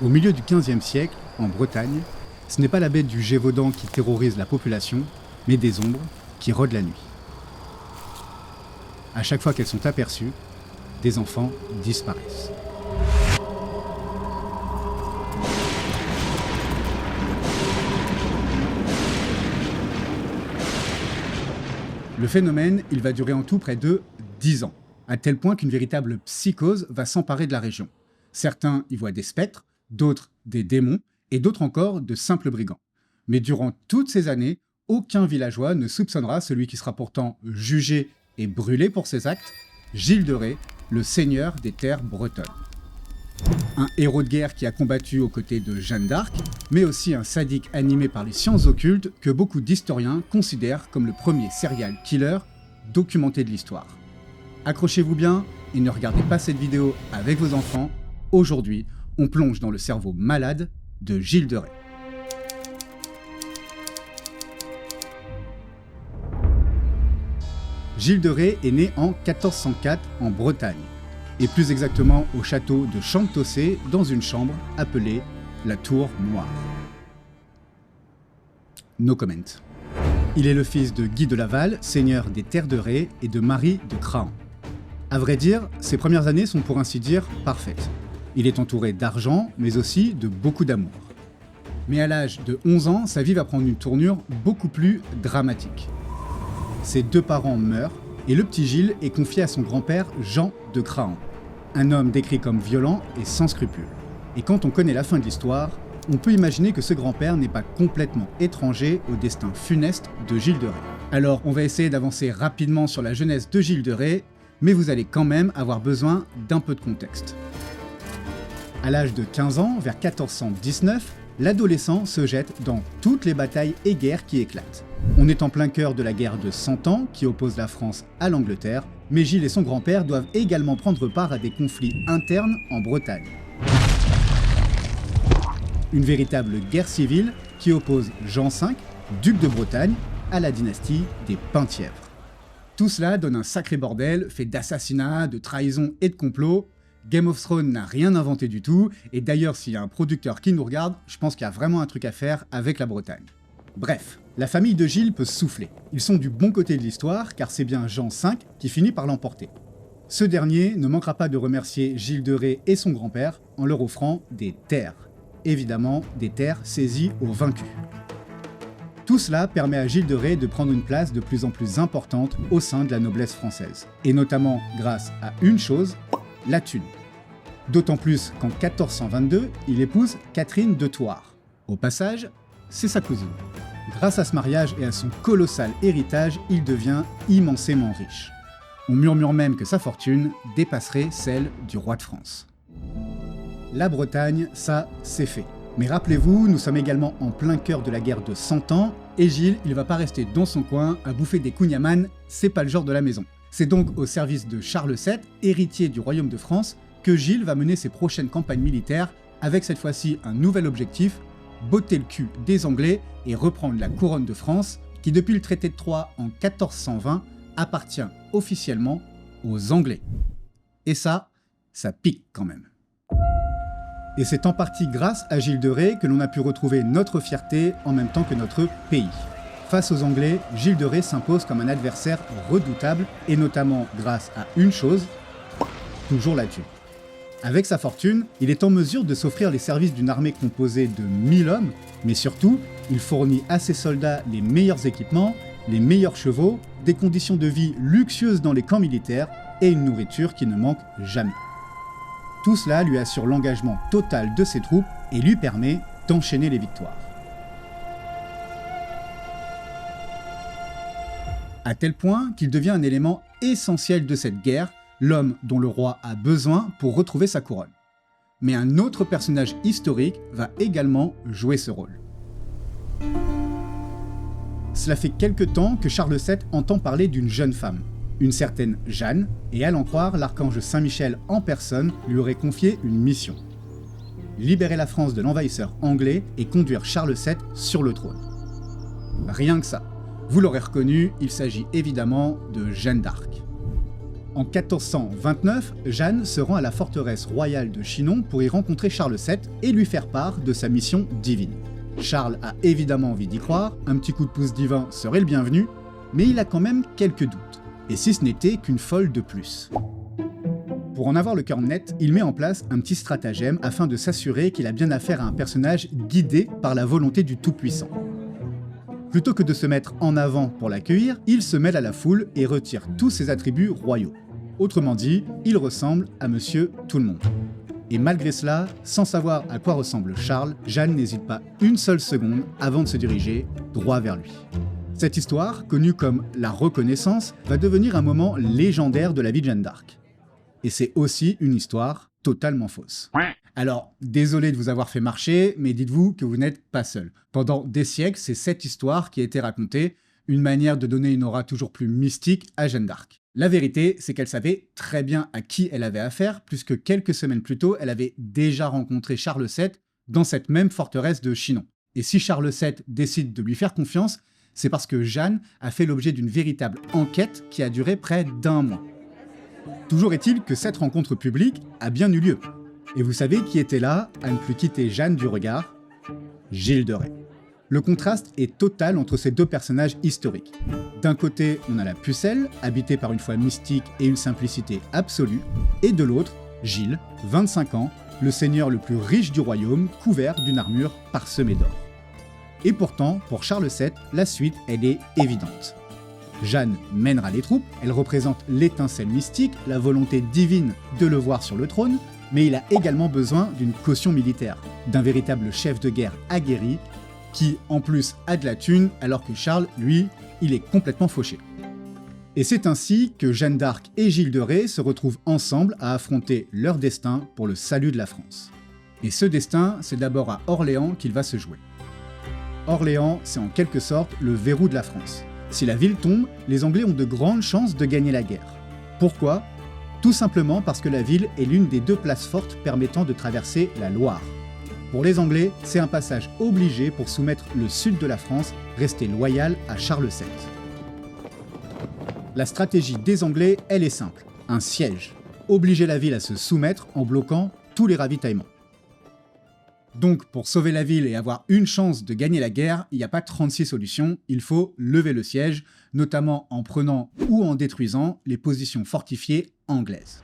Au milieu du XVe siècle, en Bretagne, ce n'est pas la bête du Gévaudan qui terrorise la population, mais des ombres qui rôdent la nuit. À chaque fois qu'elles sont aperçues, des enfants disparaissent. Le phénomène, il va durer en tout près de 10 ans, à tel point qu'une véritable psychose va s'emparer de la région. Certains y voient des spectres, d'autres des démons, et d'autres encore de simples brigands. Mais durant toutes ces années, aucun villageois ne soupçonnera celui qui sera pourtant jugé et brûlé pour ses actes, Gilles de Rais, le seigneur des terres bretonnes. Un héros de guerre qui a combattu aux côtés de Jeanne d'Arc, mais aussi un sadique animé par les sciences occultes que beaucoup d'historiens considèrent comme le premier serial killer documenté de l'histoire. Accrochez-vous bien et ne regardez pas cette vidéo avec vos enfants. Aujourd'hui, on plonge dans le cerveau malade de Gilles de Rais. Gilles de Rais est né en 1404 en Bretagne, et plus exactement au château de Champtossé, dans une chambre appelée la Tour Noire. No comment. Il est le fils de Guy de Laval, seigneur des terres de Rais, et de Marie de Crahan. À vrai dire, ses premières années sont pour ainsi dire parfaites. Il est entouré d'argent, mais aussi de beaucoup d'amour. Mais à l'âge de 11 ans, sa vie va prendre une tournure beaucoup plus dramatique. Ses deux parents meurent, et le petit Gilles est confié à son grand-père Jean de Crahan, un homme décrit comme violent et sans scrupules. Et quand on connaît la fin de l'histoire, on peut imaginer que ce grand-père n'est pas complètement étranger au destin funeste de Gilles de Rais. Alors on va essayer d'avancer rapidement sur la jeunesse de Gilles de Rais, mais vous allez quand même avoir besoin d'un peu de contexte. À l'âge de 15 ans, vers 1419, l'adolescent se jette dans toutes les batailles et guerres qui éclatent. On est en plein cœur de la guerre de 100 ans qui oppose la France à l'Angleterre, mais Gilles et son grand-père doivent également prendre part à des conflits internes en Bretagne. Une véritable guerre civile qui oppose Jean V, duc de Bretagne, à la dynastie des Penthièvre. Tout cela donne un sacré bordel, fait d'assassinats, de trahisons et de complots. Game of Thrones n'a rien inventé du tout, et d'ailleurs s'il y a un producteur qui nous regarde, je pense qu'il y a vraiment un truc à faire avec la Bretagne. Bref, la famille de Gilles peut souffler. Ils sont du bon côté de l'histoire, car c'est bien Jean V qui finit par l'emporter. Ce dernier ne manquera pas de remercier Gilles de Rais et son grand-père en leur offrant des terres. Évidemment, des terres saisies aux vaincus. Tout cela permet à Gilles de Rais de prendre une place de plus en plus importante au sein de la noblesse française. Et notamment grâce à une chose, la thune. D'autant plus qu'en 1422, il épouse Catherine de Thouars. Au passage, c'est sa cousine. Grâce à ce mariage et à son colossal héritage, il devient immensément riche. On murmure même que sa fortune dépasserait celle du roi de France. La Bretagne, ça, c'est fait. Mais rappelez-vous, nous sommes également en plein cœur de la guerre de 100 ans, et Gilles, il va pas rester dans son coin à bouffer des kouign-amann, c'est pas le genre de la maison. C'est donc au service de Charles VII, héritier du royaume de France, que Gilles va mener ses prochaines campagnes militaires, avec cette fois-ci un nouvel objectif, botter le cul des Anglais et reprendre la couronne de France, qui depuis le traité de Troyes en 1420 appartient officiellement aux Anglais. Et ça pique quand même. Et c'est en partie grâce à Gilles de Rais que l'on a pu retrouver notre fierté en même temps que notre pays. Face aux Anglais, Gilles de Rais s'impose comme un adversaire redoutable, et notamment grâce à une chose, toujours la thune. Avec sa fortune, il est en mesure de s'offrir les services d'une armée composée de 1000 hommes, mais surtout, il fournit à ses soldats les meilleurs équipements, les meilleurs chevaux, des conditions de vie luxueuses dans les camps militaires et une nourriture qui ne manque jamais. Tout cela lui assure l'engagement total de ses troupes et lui permet d'enchaîner les victoires. À tel point qu'il devient un élément essentiel de cette guerre, l'homme dont le roi a besoin pour retrouver sa couronne. Mais un autre personnage historique va également jouer ce rôle. Cela fait quelque temps que Charles VII entend parler d'une jeune femme, une certaine Jeanne, et à l'en croire, l'archange Saint-Michel en personne lui aurait confié une mission. Libérer la France de l'envahisseur anglais et conduire Charles VII sur le trône. Rien que ça. Vous l'aurez reconnu, il s'agit évidemment de Jeanne d'Arc. En 1429, Jeanne se rend à la forteresse royale de Chinon pour y rencontrer Charles VII et lui faire part de sa mission divine. Charles a évidemment envie d'y croire, un petit coup de pouce divin serait le bienvenu, mais il a quand même quelques doutes. Et si ce n'était qu'une folle de plus. Pour en avoir le cœur net, il met en place un petit stratagème afin de s'assurer qu'il a bien affaire à un personnage guidé par la volonté du Tout-Puissant. Plutôt que de se mettre en avant pour l'accueillir, il se mêle à la foule et retire tous ses attributs royaux. Autrement dit, il ressemble à Monsieur Tout-le-Monde. Et malgré cela, sans savoir à quoi ressemble Charles, Jeanne n'hésite pas une seule seconde avant de se diriger droit vers lui. Cette histoire, connue comme la reconnaissance, va devenir un moment légendaire de la vie de Jeanne d'Arc. Et c'est aussi une histoire totalement fausse. Alors, désolé de vous avoir fait marcher, mais dites-vous que vous n'êtes pas seul. Pendant des siècles, c'est cette histoire qui a été racontée, une manière de donner une aura toujours plus mystique à Jeanne d'Arc. La vérité, c'est qu'elle savait très bien à qui elle avait affaire, puisque quelques semaines plus tôt, elle avait déjà rencontré Charles VII dans cette même forteresse de Chinon. Et si Charles VII décide de lui faire confiance, c'est parce que Jeanne a fait l'objet d'une véritable enquête qui a duré près d'1 mois. Toujours est-il que cette rencontre publique a bien eu lieu. Et vous savez qui était là à ne plus quitter Jeanne du regard ? Gilles de Rais. Le contraste est total entre ces deux personnages historiques. D'un côté, on a la pucelle, habitée par une foi mystique et une simplicité absolue, et de l'autre, Gilles, 25 ans, le seigneur le plus riche du royaume, couvert d'une armure parsemée d'or. Et pourtant, pour Charles VII, la suite, elle est évidente. Jeanne mènera les troupes, elle représente l'étincelle mystique, la volonté divine de le voir sur le trône, mais il a également besoin d'une caution militaire, d'un véritable chef de guerre aguerri, qui en plus a de la thune, alors que Charles, lui, il est complètement fauché. Et c'est ainsi que Jeanne d'Arc et Gilles de Rais se retrouvent ensemble à affronter leur destin pour le salut de la France. Et ce destin, c'est d'abord à Orléans qu'il va se jouer. Orléans, c'est en quelque sorte le verrou de la France. Si la ville tombe, les Anglais ont de grandes chances de gagner la guerre. Pourquoi ? Tout simplement parce que la ville est l'une des 2 places fortes permettant de traverser la Loire. Pour les Anglais, c'est un passage obligé pour soumettre le sud de la France, rester loyal à Charles VII. La stratégie des Anglais, elle est simple, un siège. Obliger la ville à se soumettre en bloquant tous les ravitaillements. Donc, pour sauver la ville et avoir une chance de gagner la guerre, il n'y a pas 36 solutions, il faut lever le siège, notamment en prenant ou en détruisant les positions fortifiées anglaises.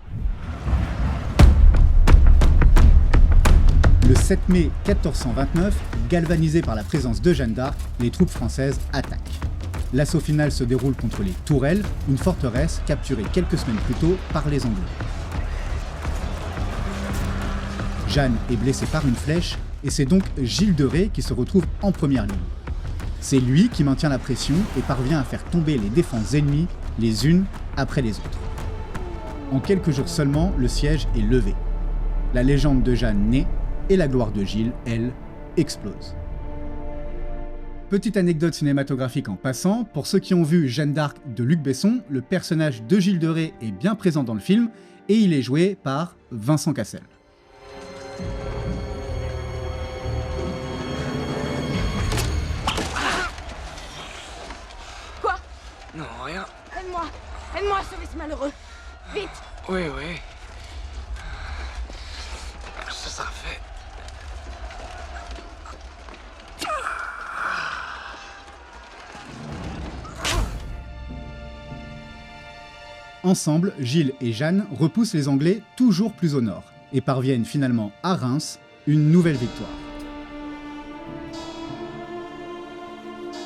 Le 7 mai 1429, galvanisées par la présence de Jeanne d'Arc, les troupes françaises attaquent. L'assaut final se déroule contre les Tourelles, une forteresse capturée quelques semaines plus tôt par les Anglais. Jeanne est blessée par une flèche, et c'est donc Gilles de Rais qui se retrouve en première ligne. C'est lui qui maintient la pression et parvient à faire tomber les défenses ennemies les unes après les autres. En quelques jours seulement, le siège est levé. La légende de Jeanne naît, et la gloire de Gilles, elle, explose. Petite anecdote cinématographique en passant, pour ceux qui ont vu Jeanne d'Arc de Luc Besson, le personnage de Gilles de Rais est bien présent dans le film, et il est joué par Vincent Cassel. Quoi ? Non, rien. Aide-moi à sauver ce malheureux. Vite ! Oui. Ce sera fait. Ensemble, Gilles et Jeanne repoussent les Anglais toujours plus au nord et parviennent finalement à Reims, une nouvelle victoire.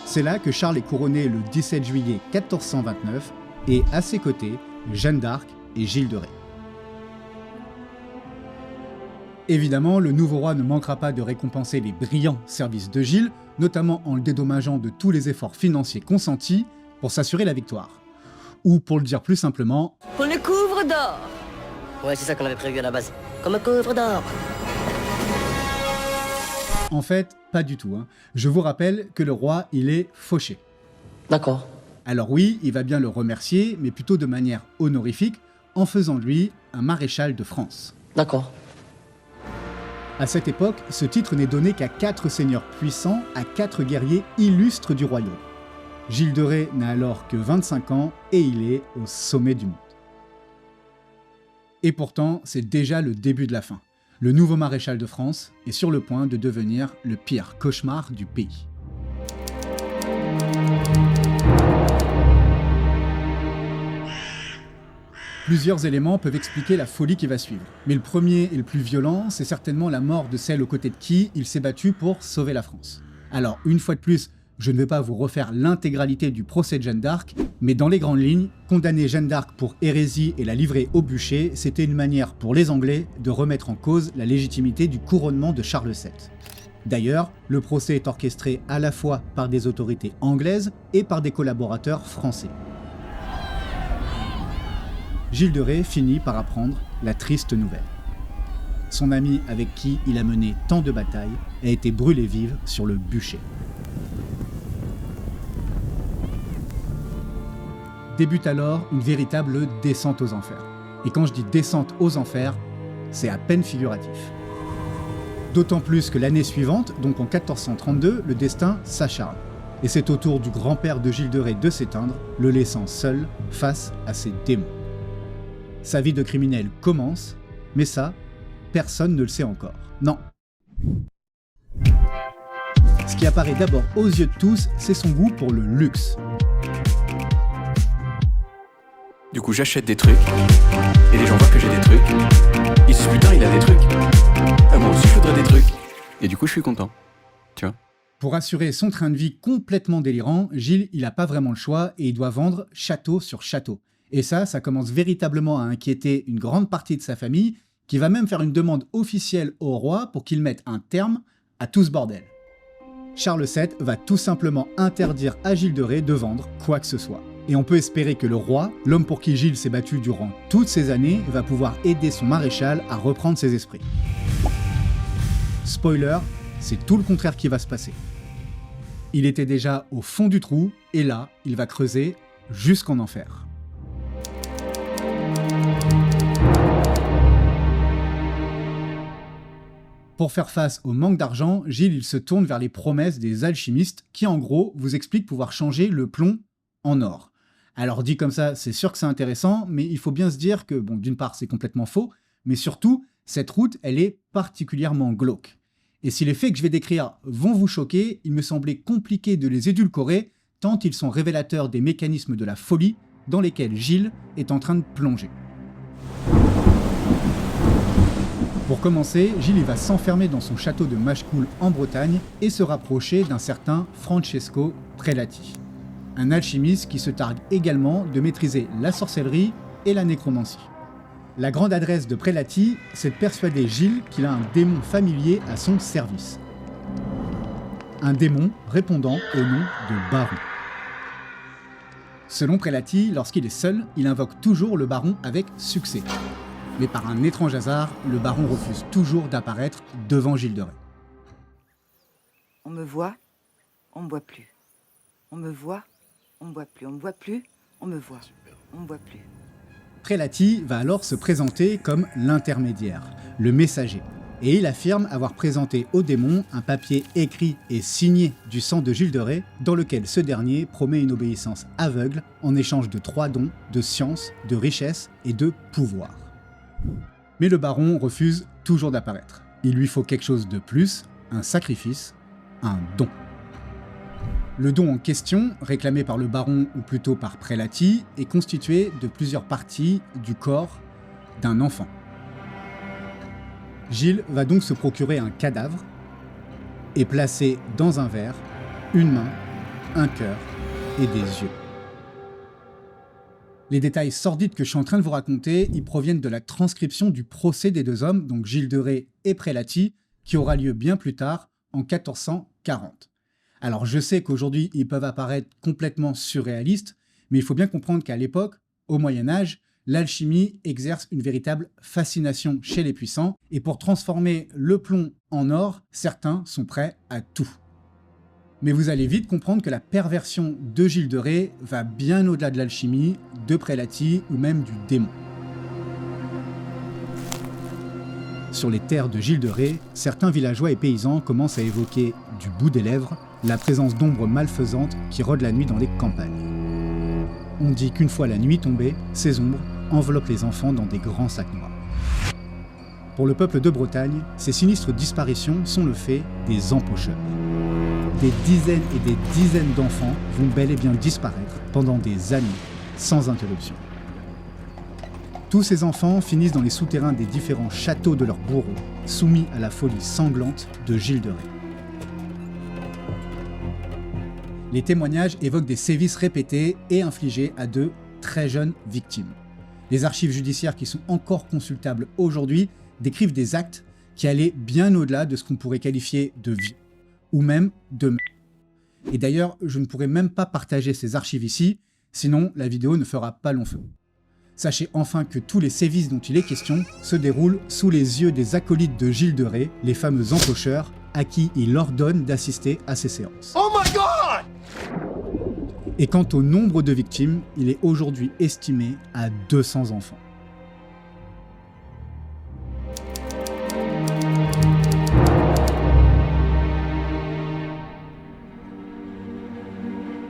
C'est là que Charles est couronné le 17 juillet 1429 et à ses côtés, Jeanne d'Arc et Gilles de Rais. Évidemment, le nouveau roi ne manquera pas de récompenser les brillants services de Gilles, notamment en le dédommageant de tous les efforts financiers consentis pour s'assurer la victoire. Ou pour le dire plus simplement, On le couvre d'or. Ouais, c'est ça qu'on avait prévu à la base. Comme un coffre d'or. en fait, pas du tout. Je vous rappelle que le roi, il est fauché. D'accord. Alors oui, il va bien le remercier, mais plutôt de manière honorifique, en faisant de lui un maréchal de France. D'accord. À cette époque, ce titre n'est donné qu'à 4 seigneurs puissants, à 4 guerriers illustres du royaume. Gilles de Rais n'a alors que 25 ans et il est au sommet du monde. Et pourtant, c'est déjà le début de la fin. Le nouveau maréchal de France est sur le point de devenir le pire cauchemar du pays. Plusieurs éléments peuvent expliquer la folie qui va suivre. Mais le premier et le plus violent, c'est certainement la mort de celle aux côtés de qui il s'est battu pour sauver la France. Alors, une fois de plus, je ne vais pas vous refaire l'intégralité du procès de Jeanne d'Arc, mais dans les grandes lignes, condamner Jeanne d'Arc pour hérésie et la livrer au bûcher, c'était une manière pour les Anglais de remettre en cause la légitimité du couronnement de Charles VII. D'ailleurs, le procès est orchestré à la fois par des autorités anglaises et par des collaborateurs français. Gilles de Rais finit par apprendre la triste nouvelle. Son amie avec qui il a mené tant de batailles a été brûlée vive sur le bûcher. Débute alors une véritable descente aux enfers. Et quand je dis descente aux enfers, c'est à peine figuratif. D'autant plus que l'année suivante, donc en 1432, le destin s'acharne. Et c'est au tour du grand-père de Gilles de Rais de s'éteindre, le laissant seul face à ses démons. Sa vie de criminel commence, mais ça, personne ne le sait encore. Non. Ce qui apparaît d'abord aux yeux de tous, c'est son goût pour le luxe. Du coup, j'achète des trucs, et les gens voient que j'ai des trucs. Ils se disent putain, il a des trucs. Ah, moi aussi, je voudrais des trucs. Et du coup, je suis content. Tu vois. Pour assurer son train de vie complètement délirant, Gilles, il n'a pas vraiment le choix et il doit vendre château sur château. Et ça commence véritablement à inquiéter une grande partie de sa famille, qui va même faire une demande officielle au roi pour qu'il mette un terme à tout ce bordel. Charles VII va tout simplement interdire à Gilles de Rais de vendre quoi que ce soit. Et on peut espérer que le roi, l'homme pour qui Gilles s'est battu durant toutes ces années, va pouvoir aider son maréchal à reprendre ses esprits. Spoiler, c'est tout le contraire qui va se passer. Il était déjà au fond du trou, et là, il va creuser jusqu'en enfer. Pour faire face au manque d'argent, Gilles il se tourne vers les promesses des alchimistes qui en gros vous expliquent pouvoir changer le plomb en or. Alors dit comme ça, c'est sûr que c'est intéressant, mais il faut bien se dire que, bon, d'une part c'est complètement faux, mais surtout, cette route elle est particulièrement glauque. Et si les faits que je vais décrire vont vous choquer, il me semblait compliqué de les édulcorer, tant ils sont révélateurs des mécanismes de la folie dans lesquels Gilles est en train de plonger. Pour commencer, Gilles il va s'enfermer dans son château de Machecoul en Bretagne et se rapprocher d'un certain Francesco Prelati, un alchimiste qui se targue également de maîtriser la sorcellerie et la nécromancie. La grande adresse de Prelati, c'est de persuader Gilles qu'il a un démon familier à son service. Un démon répondant au nom de Baron. Selon Prelati, lorsqu'il est seul, il invoque toujours le Baron avec succès. Mais par un étrange hasard, le Baron refuse toujours d'apparaître devant Gilles de Rais. On me voit, on me voit plus. On me voit, on me voit plus. On me voit plus, on me voit. On me voit plus. Prelati va alors se présenter comme l'intermédiaire, le messager. Et il affirme avoir présenté au démon un papier écrit et signé du sang de Gilles de Rais, dans lequel ce dernier promet une obéissance aveugle en échange de 3 dons de science, de richesse et de pouvoir. Mais le baron refuse toujours d'apparaître. Il lui faut quelque chose de plus, un sacrifice, un don. Le don en question, réclamé par le baron ou plutôt par Prelati, est constitué de plusieurs parties du corps d'un enfant. Gilles va donc se procurer un cadavre et placer dans un verre une main, un cœur et des yeux. Les détails sordides que je suis en train de vous raconter, ils proviennent de la transcription du procès des deux hommes, donc Gilles de Rais et Prelati, qui aura lieu bien plus tard, en 1440. Alors je sais qu'aujourd'hui, ils peuvent apparaître complètement surréalistes, mais il faut bien comprendre qu'à l'époque, au Moyen-Âge, l'alchimie exerce une véritable fascination chez les puissants, et pour transformer le plomb en or, certains sont prêts à tout. Mais vous allez vite comprendre que la perversion de Gilles de Rais va bien au-delà de l'alchimie, de Prelati ou même du démon. Sur les terres de Gilles de Rais, certains villageois et paysans commencent à évoquer du bout des lèvres la présence d'ombres malfaisantes qui rôdent la nuit dans les campagnes. On dit qu'une fois la nuit tombée, ces ombres enveloppent les enfants dans des grands sacs noirs. Pour le peuple de Bretagne, ces sinistres disparitions sont le fait des empocheurs. Des dizaines et des dizaines d'enfants vont bel et bien disparaître pendant des années, sans interruption. Tous ces enfants finissent dans les souterrains des différents châteaux de leurs bourreaux, soumis à la folie sanglante de Gilles de Rais. Les témoignages évoquent des sévices répétés et infligés à de très jeunes victimes. Les archives judiciaires qui sont encore consultables aujourd'hui décrivent des actes qui allaient bien au-delà de ce qu'on pourrait qualifier de viol, ou même de meurtre. Et d'ailleurs, je ne pourrais même pas partager ces archives ici, sinon la vidéo ne fera pas long feu. Sachez enfin que tous les sévices dont il est question se déroulent sous les yeux des acolytes de Gilles de Rais, les fameux empocheurs, à qui il ordonne d'assister à ces séances. Oh my god! Et quant au nombre de victimes, il est aujourd'hui estimé à 200 enfants.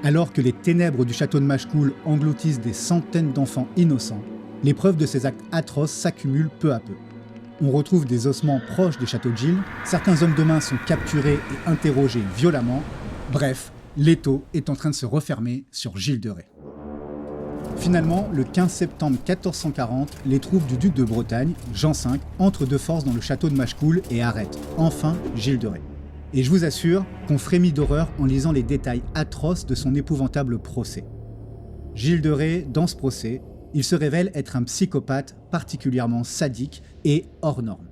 Alors que les ténèbres du château de Machecoul engloutissent des centaines d'enfants innocents, les preuves de ces actes atroces s'accumulent peu à peu. On retrouve des ossements proches des châteaux de Gilles, certains hommes de main sont capturés et interrogés violemment, bref, l'étau est en train de se refermer sur Gilles de Rais. Finalement, le 15 septembre 1440, les troupes du duc de Bretagne, Jean V, entrent de force dans le château de Machecoul et arrêtent, enfin, Gilles de Rais. Et je vous assure qu'on frémit d'horreur en lisant les détails atroces de son épouvantable procès. Gilles de Rais, dans ce procès, il se révèle être un psychopathe particulièrement sadique et hors norme.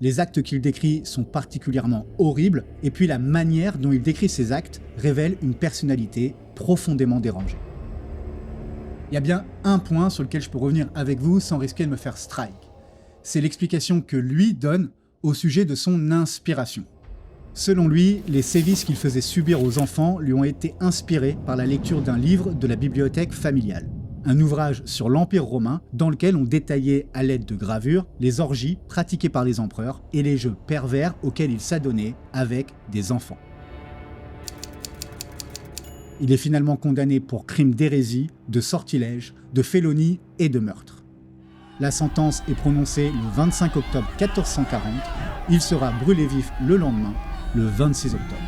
Les actes qu'il décrit sont particulièrement horribles, et puis la manière dont il décrit ces actes révèle une personnalité profondément dérangée. Il y a bien un point sur lequel je peux revenir avec vous sans risquer de me faire strike. C'est l'explication que lui donne au sujet de son inspiration. Selon lui, les sévices qu'il faisait subir aux enfants lui ont été inspirés par la lecture d'un livre de la bibliothèque familiale. Un ouvrage sur l'Empire romain dans lequel on détaillait à l'aide de gravures les orgies pratiquées par les empereurs et les jeux pervers auxquels ils s'adonnaient avec des enfants. Il est finalement condamné pour crimes d'hérésie, de sortilège, de félonie et de meurtre. La sentence est prononcée le 25 octobre 1440, il sera brûlé vif le lendemain, le 26 octobre.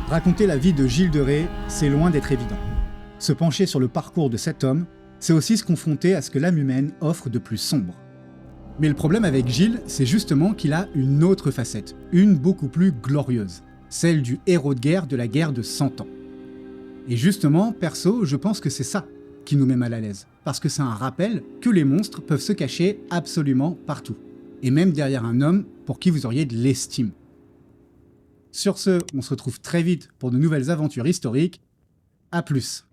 Raconter la vie de Gilles de Rais, c'est loin d'être évident. Se pencher sur le parcours de cet homme, c'est aussi se confronter à ce que l'âme humaine offre de plus sombre. Mais le problème avec Gilles, c'est justement qu'il a une autre facette, une beaucoup plus glorieuse, celle du héros de guerre de la guerre de 100 ans. Et justement, perso, je pense que c'est ça qui nous met mal à l'aise, parce que c'est un rappel que les monstres peuvent se cacher absolument partout, et même derrière un homme pour qui vous auriez de l'estime. Sur ce, on se retrouve très vite pour de nouvelles aventures historiques. À plus.